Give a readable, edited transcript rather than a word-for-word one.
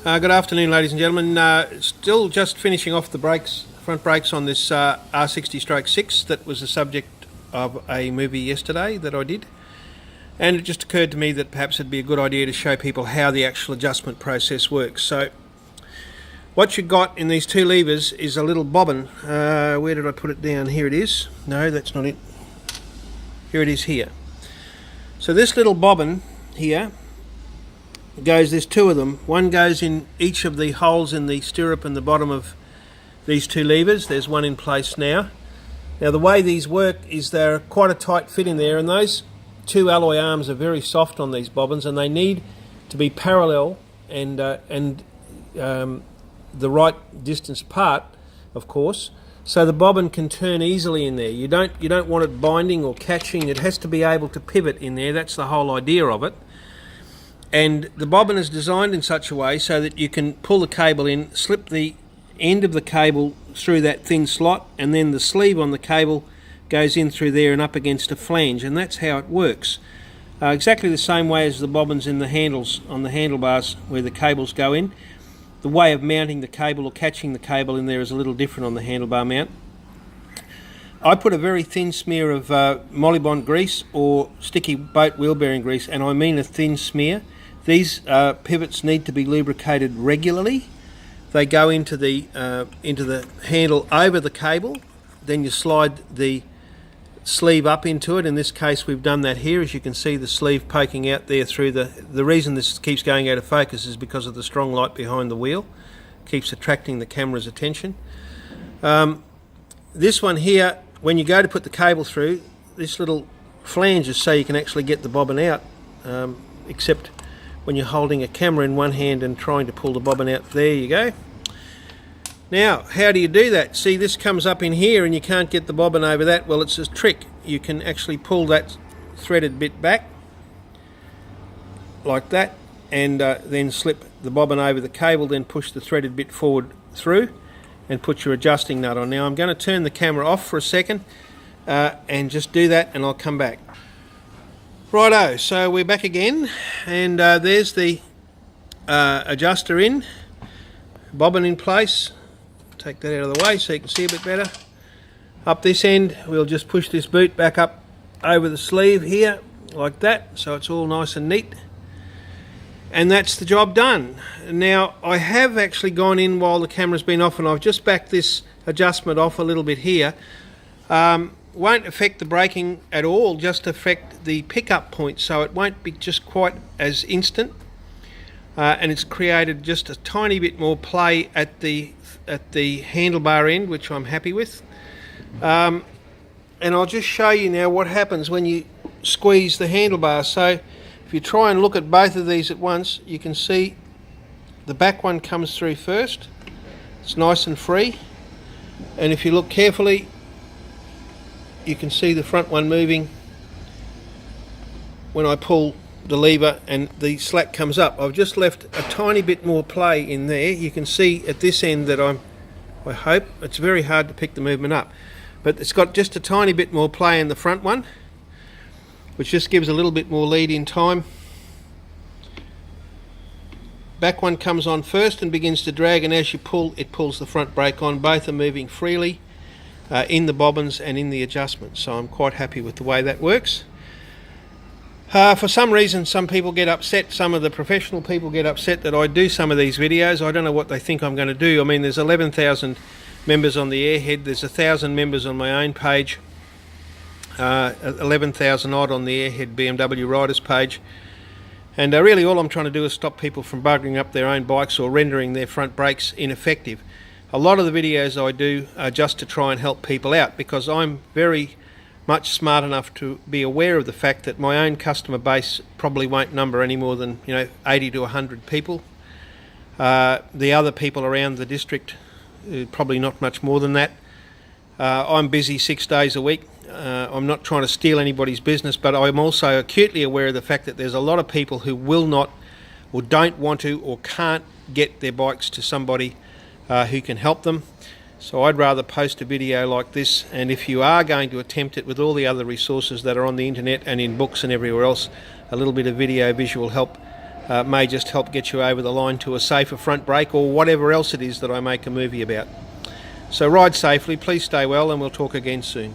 Good afternoon, ladies and gentlemen. Still just finishing off the front brakes on this R60-6 that was the subject of a movie yesterday that I did. And it just occurred to me that perhaps it'd be a good idea to show people how the actual adjustment process works. So what you've got in these two levers is a little bobbin. Where did I put it down? Here it is. No, that's not it. Here it is here. So this little bobbin here there's two of them. One goes in each of the holes in the stirrup and the bottom of these two levers. There's one in place now. Now the way these work is they're quite a tight fit in there, and those two alloy arms are very soft on these bobbins, and they need to be parallel and the right distance apart, of course, so the bobbin can turn easily in there. You don't want it binding or catching. It has to be able to pivot in there. That's the whole idea of it. And the bobbin is designed in such a way so that you can pull the cable in, slip the end of the cable through that thin slot, and then the sleeve on the cable goes in through there and up against a flange, and that's how it works. Exactly the same way as the bobbins in the handles on the handlebars where the cables go in. The way of mounting the cable or catching the cable in there is a little different on the handlebar mount. I put a very thin smear of Mollybond grease or sticky boat wheel bearing grease, and I mean a thin smear. These pivots need to be lubricated regularly. They go into the handle over the cable. Then you slide the sleeve up into it. In this case, we've done that here. As you can see, the sleeve poking out there through the reason this keeps going out of focus is because of the strong light behind the wheel. Keeps attracting the camera's attention. This one here, when you go to put the cable through, this little flange is so you can actually get the bobbin out, except when you're holding a camera in one hand and trying to pull the bobbin out. There you go. Now, how do you do that? See, this comes up in here and you can't get the bobbin over that. Well, it's a trick. You can actually pull that threaded bit back like that, and then slip the bobbin over the cable, then push the threaded bit forward through and put your adjusting nut on. Now I'm going to turn the camera off for a second and just do that, and I'll come back. Righto, so we're back again, and there's the adjuster in, bobbin in place. Take that out of the way so you can see a bit better. Up this end, we'll just push this boot back up over the sleeve here, like that, so it's all nice and neat. And that's the job done. Now, I have actually gone in while the camera's been off, and I've just backed this adjustment off a little bit here. Won't affect the braking at all, just affect the pickup point, so it won't be just quite as instant. And it's created just a tiny bit more play at the handlebar end, which I'm happy with. And I'll just show you now what happens when you squeeze the handlebar. So if you try and look at both of these at once, you can see the back one comes through first. It's nice and free. And if you look carefully, you can see the front one moving when I pull the lever and the slack comes up. I've just left a tiny bit more play in there. You can see at this end that I hope, it's very hard to pick the movement up, but it's got just a tiny bit more play in the front one, which just gives a little bit more lead in time. Back one comes on first and begins to drag, and as you pull, it pulls the front brake on. Both are moving freely in the bobbins and in the adjustment, so I'm quite happy with the way that works. For some reason, some people get upset, some of the professional people get upset that I do some of these videos. I don't know what they think I'm going to do. I mean, there's 11,000 members on the Airhead, there's 1,000 members on my own page, 11,000 odd on the Airhead BMW riders page, and really all I'm trying to do is stop people from buggering up their own bikes or rendering their front brakes ineffective. A lot of the videos I do are just to try and help people out, because I'm very much smart enough to be aware of the fact that my own customer base probably won't number any more than 80 to 100 people. The other people around the district, probably not much more than that. I'm busy 6 days a week. I'm not trying to steal anybody's business, but I'm also acutely aware of the fact that there's a lot of people who will not or don't want to or can't get their bikes to somebody who can help them. So I'd rather post a video like this, and if you are going to attempt it with all the other resources that are on the internet and in books and everywhere else, a little bit of video visual help may just help get you over the line to a safer front brake or whatever else it is that I make a movie about. So ride safely, please stay well, and we'll talk again soon.